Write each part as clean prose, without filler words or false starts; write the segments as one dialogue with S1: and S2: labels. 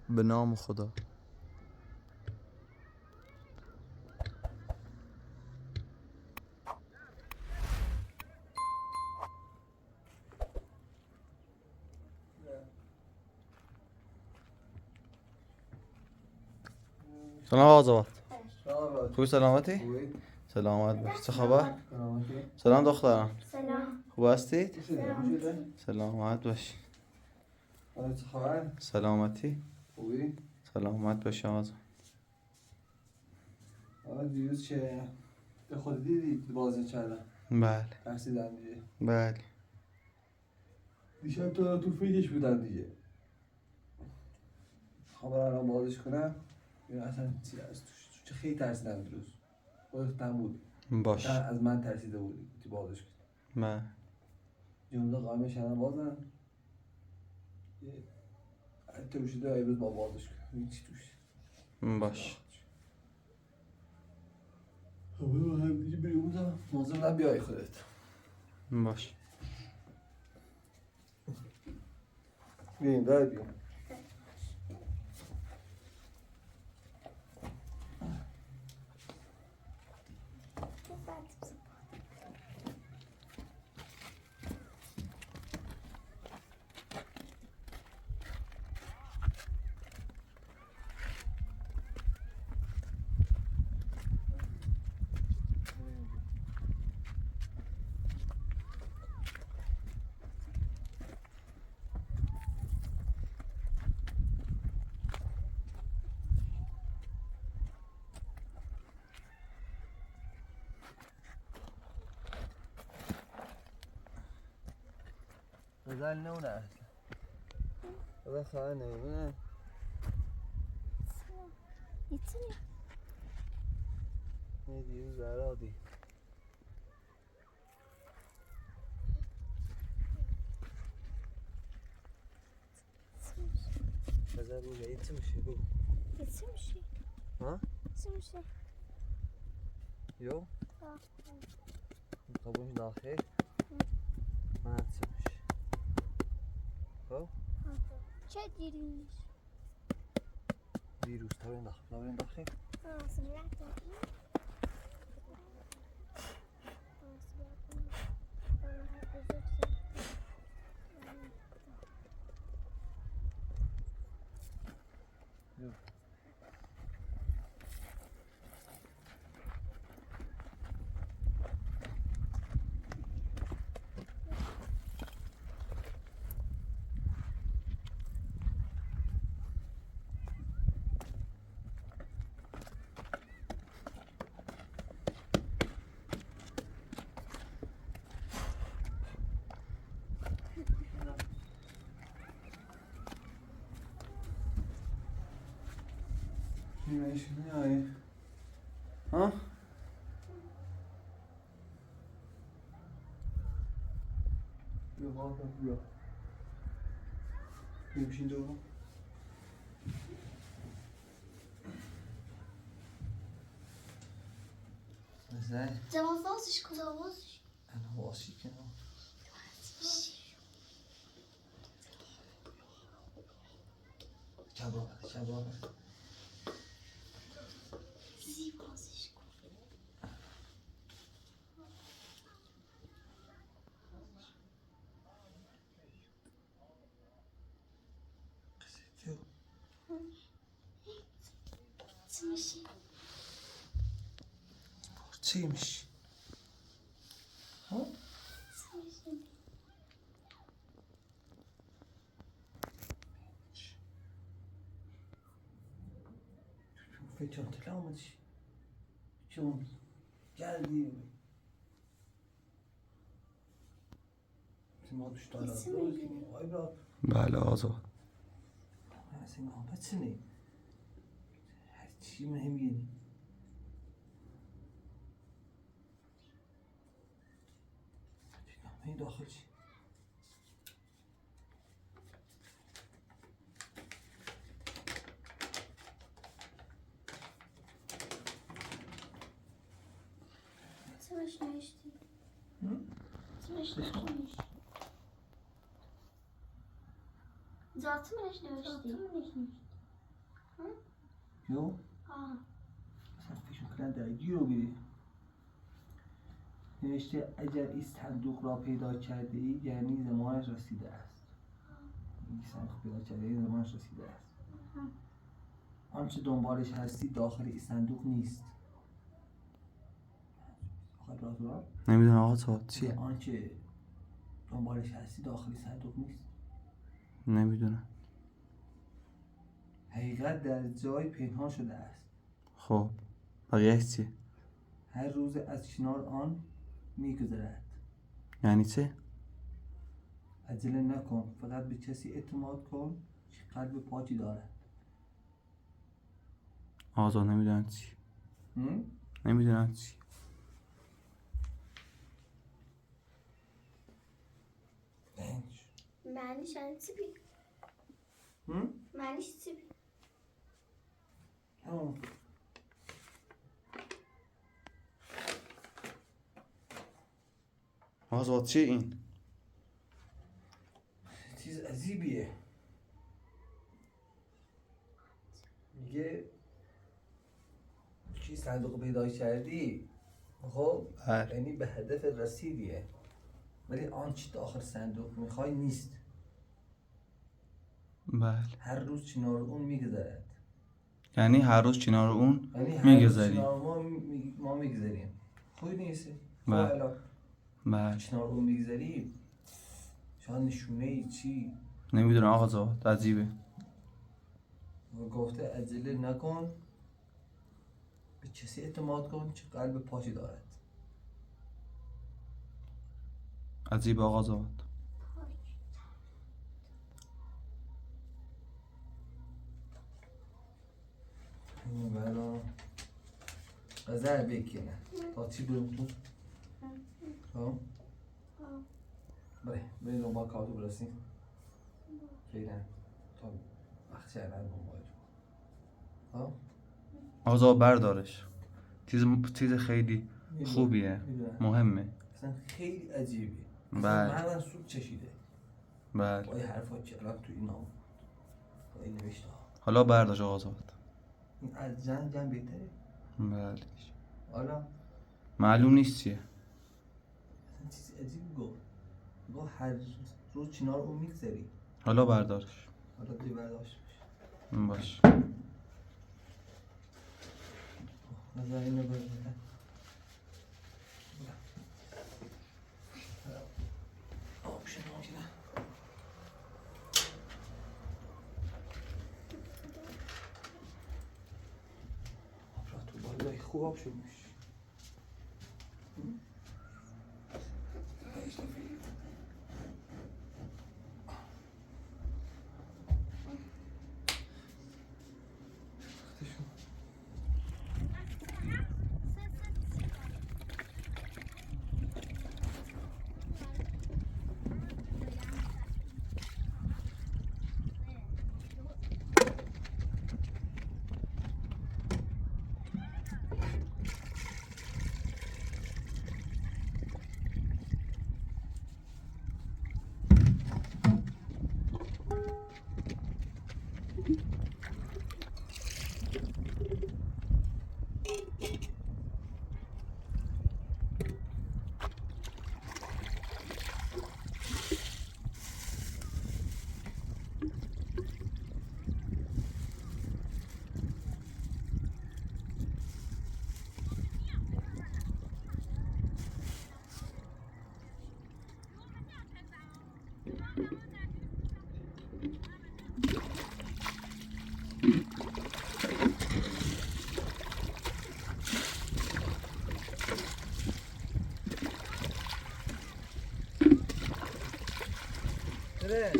S1: به نام خدا. سلام آقا. خوبی سلامتی؟ سلامت باش. چه خبر؟ سلام دخترم.
S2: سلام.
S1: خوب هستید؟ سلامت باش.
S3: چه خبر؟
S1: سلامتی؟
S3: خوبی؟
S1: سلامت باش آقا.
S3: دیروز چه به خود دیدی بازی کردم؟
S1: بله.
S3: ترسیدم دیگه.
S1: بله.
S3: دیشب تو فیدش بودن دیگه. خبر الان بازش کنم. یا اصلا چی از توش خیلی ترسیدم دیروز. خودت بود.
S1: باش.
S3: از من ترسیده بودی تو بازش کنم.
S1: بله.
S3: جمله قائمش کردم بازم. حتی بشیده امروز با بازش کنم. هیچی توش.
S1: باش.
S3: برو هم دیگه بریم اونجا. موضوع بودم بیای خودت.
S1: باش.
S3: بیایم بیایم. غزل نونه اصلا غزل خواهر نمونه
S2: يتسمع
S3: دیروز زرادی غزل بوده يتمشي بو
S2: يتمشي
S3: ها؟
S2: يتمشي
S3: يو؟ طبوش داخل ما تمشي خب؟
S2: چه دیروز
S3: دیروز تابین داخل
S2: سمعت
S3: يو میای ها؟ بیا واقعا بیا میمشین دو ازاي؟
S2: زمان فاصش كذا فاصش
S3: انا واصي كده شباب
S2: زي فاصش تمشي
S3: تمشي ها؟
S2: تمشي
S3: فكرة تلاوم شلون geldi ما دوش دارم
S1: بله آزاد.
S3: اصلا محبت نه هر چی مهم یعنی همه داخل چی
S2: سمعش نوشتی سمعش نوشتی ذاتمش نوشتی
S3: جو
S2: آه.
S3: مثلا فکر میکنن درگیر رو بیری. نوشته اگر این صندوق را پیدا کرده ای یعنی زمانش رسیده است. این صندوق پیدا کرده ای زمانش رسیده است. آنچه دنبالش هستی داخل این صندوق نیست. آخر راز را
S1: نمیدونم آقا ثابت چیه؟
S3: آنچه دنبالش هستی داخل این صندوق نیست.
S1: نمیدونم.
S3: حقیقت در جای پنهان شده است.
S1: خب بقیهش چیه؟
S3: هر روز از کنار آن میگذرد.
S1: یعنی چه؟
S3: عجله نکن، فقط به کسی اعتماد کن که قلب پاکی دارد.
S1: آقا نمیدونم چی. نمیدونم چی.
S2: معنیش چی بی؟ معنیش چی بی؟
S1: آقا ثابت چیه این؟
S3: چیز عجیبیه. میگه چی صندوق پیدا کردی؟ خب
S1: بله.
S3: یعنی به هدف رسیدیه، ولی آنچه داخل صندوق میخوای نیست.
S1: بله.
S3: هر روز کنار اون میگذرد.
S1: یعنی هر روز کنار اون
S3: یعنی هر روز
S1: میگذری.
S3: کنار ما میگذریم. خوبی نیست؟ خب
S1: بله.
S3: الان
S1: بله.
S3: کنار اون میگذری شاید نشونه ای چی؟
S1: نمیدونم آقا ثابت عجیبه.
S3: گفته عجله نکن، به کسی اعتماد کن که قلب پاکی دارد.
S1: عجیبه آقا ثابت.
S3: اینو برا غزل بکنه تا چی بریم تو؟ خب؟ بریم دنبال کارتو برسیم. فعلا تا وقت شهرن دنبال خب؟
S1: آقا ثابت بردارش. چیز خیلی خوبیه. مهمه.
S3: اصلا خیلی عجیبه.
S1: بله.
S3: مغزم سوت چشیده.
S1: بله.
S3: با این حرفا که الان تو این آمد با این نوشته ها.
S1: حالا برداشت آقا ثابت.
S3: این از جنگ بهتره؟
S1: بله.
S3: حالا
S1: معلوم نیست چیه.
S3: اصلا چیز عجیبی گفت هر روز کنار اون میگذری.
S1: حالا بردارش.
S3: حالا دی برداشت
S1: باش.
S3: از اینو برداشت. آب شد ممکنه. آب را تو بالای خوب آب شد میشه. بره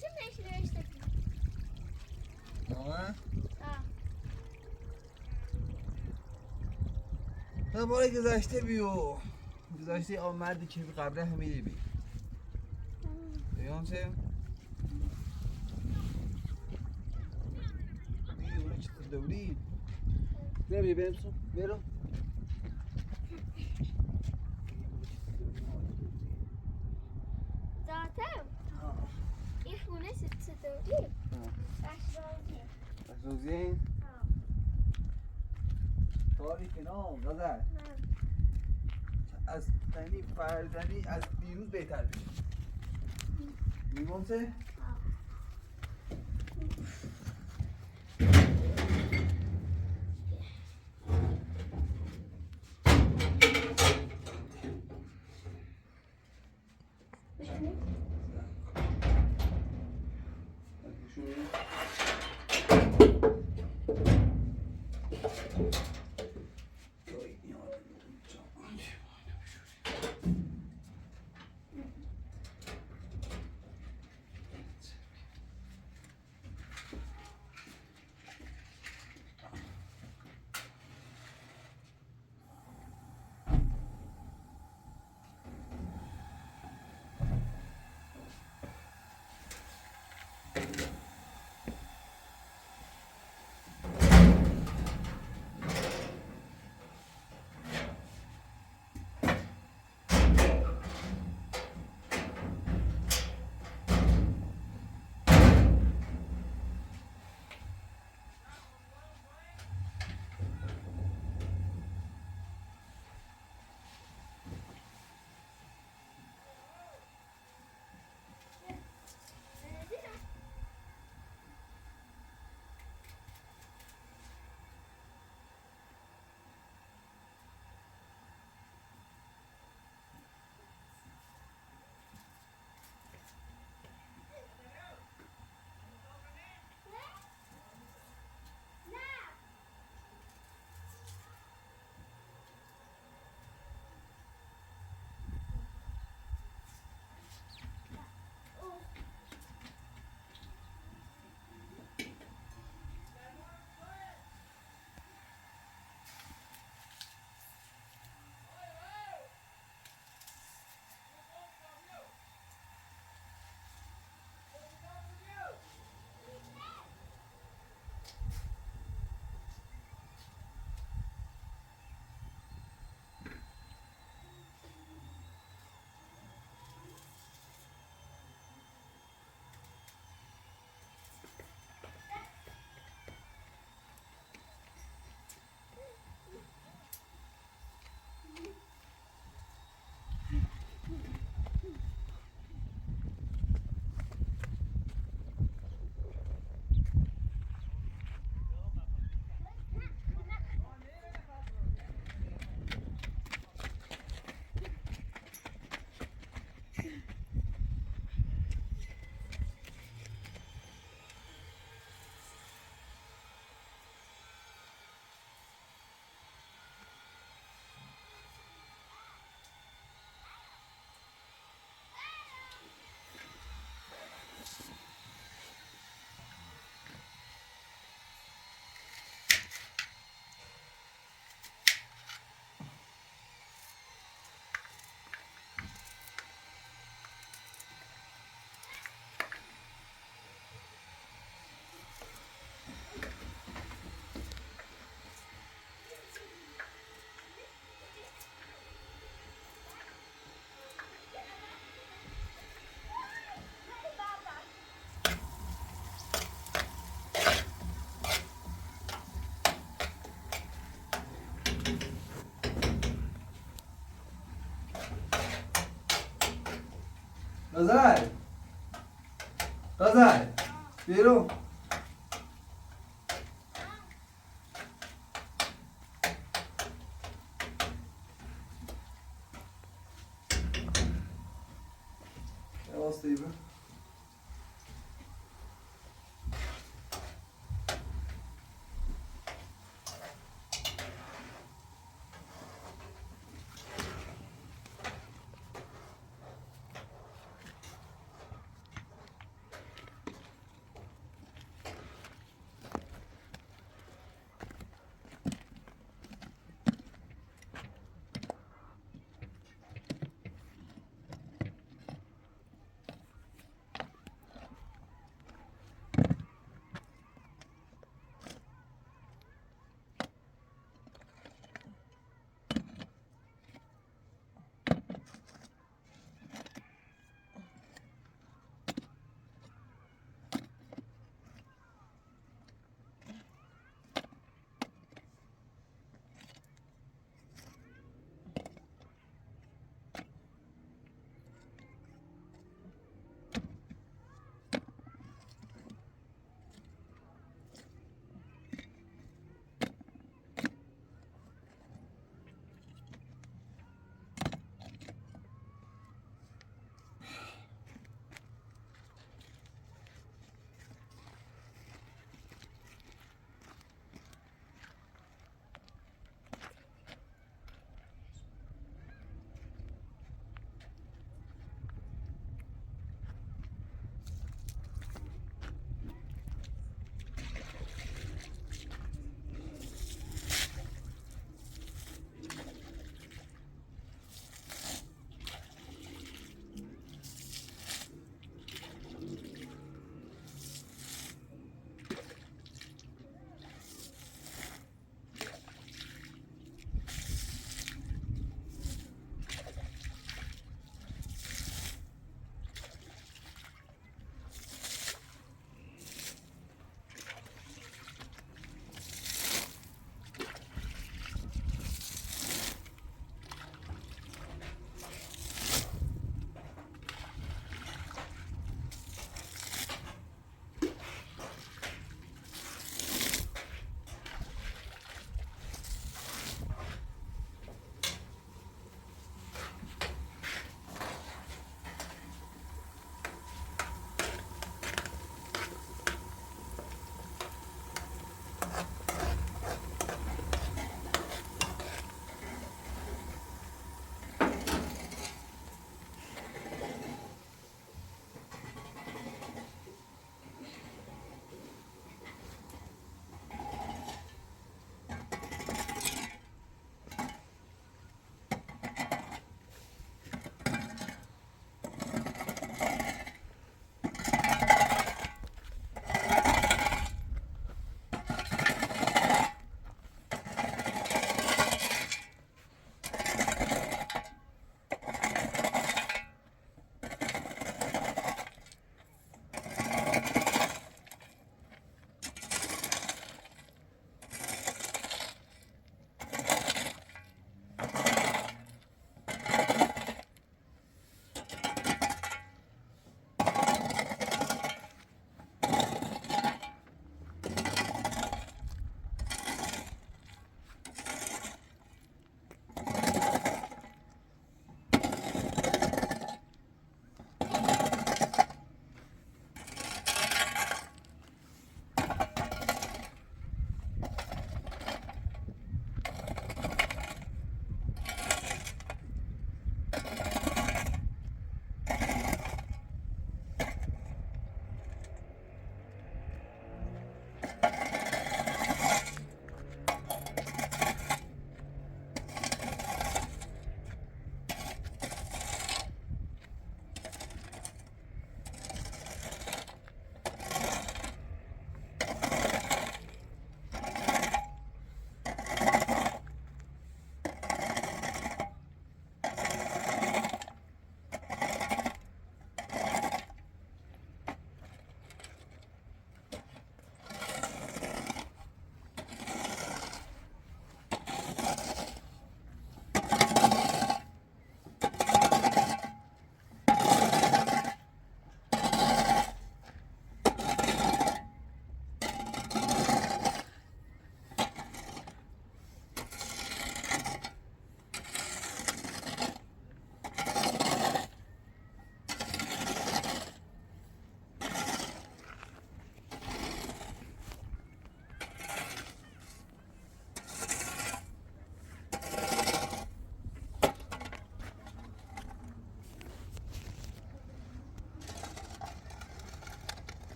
S2: چه نوشته؟
S3: نامه؟ تا بار گذشته بیو گذشته آن مردی که قبره همیده بی بیان چه؟ بیونه چه دوری برو بریم برو روزین تاریخ نام غزل از تنی فرزنی از دیروز بهتر بشه میمونته؟ غزل غزل بیرون واسطه ایبه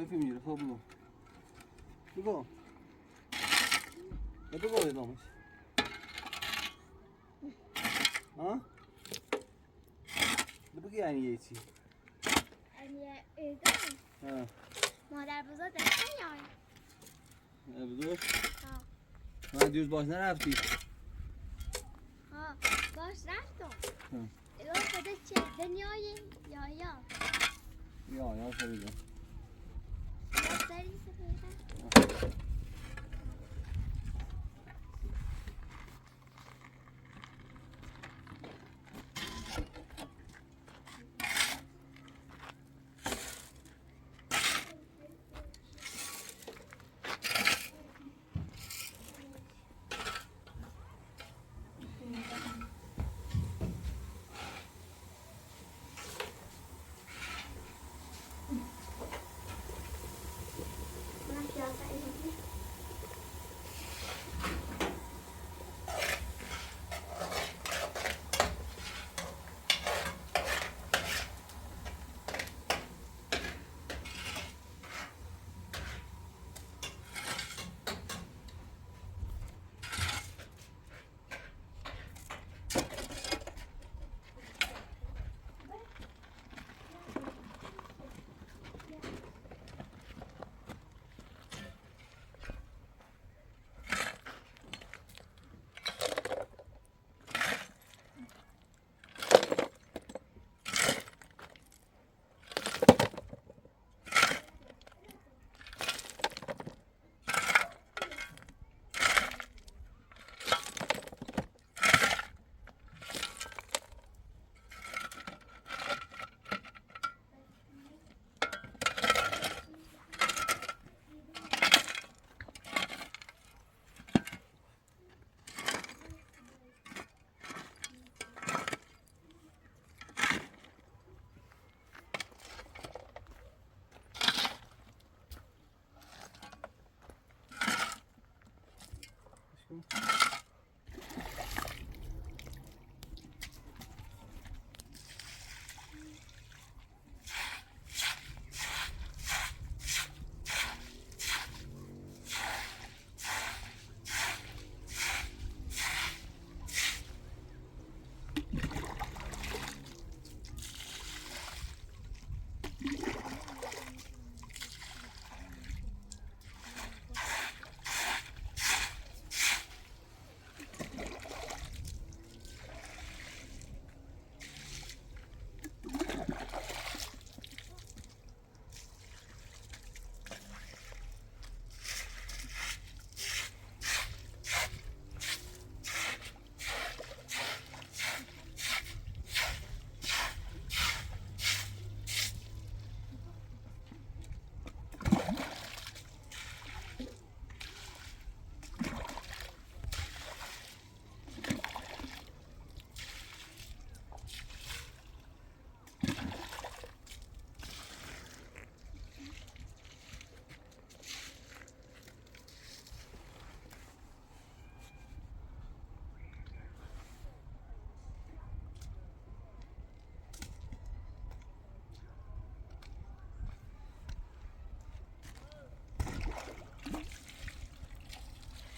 S1: حیفی میگیره. خب بگو بگو بگو ادامش ها بگو یعنی یه چی
S2: یعنی ادام مادر بزرگ دسته یای
S1: بزرگ من دیوز باش نرفتی
S2: باش رفتم اینا خدا چه دنیای یا
S1: خیلی
S2: داری سفیده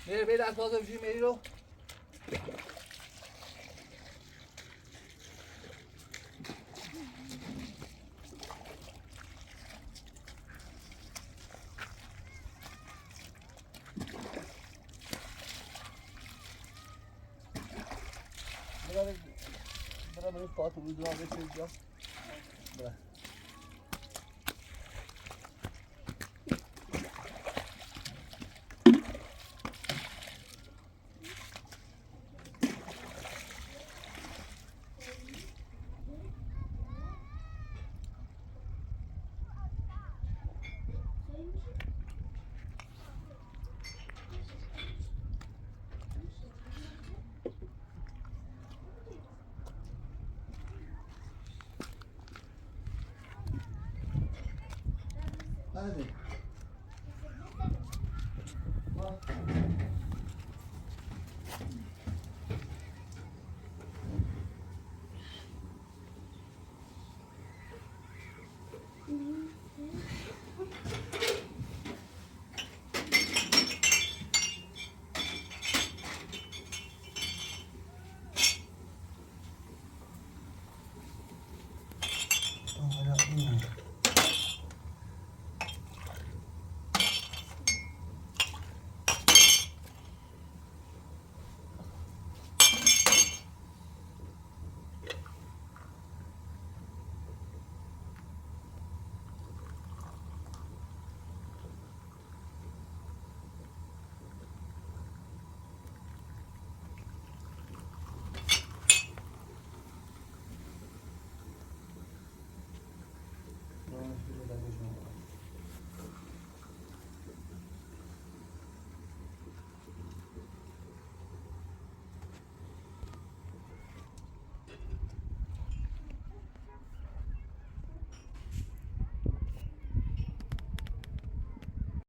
S3: میری به دست بازم چی میری رو برای من پاتو بزرگ بشه اینجا برای هذه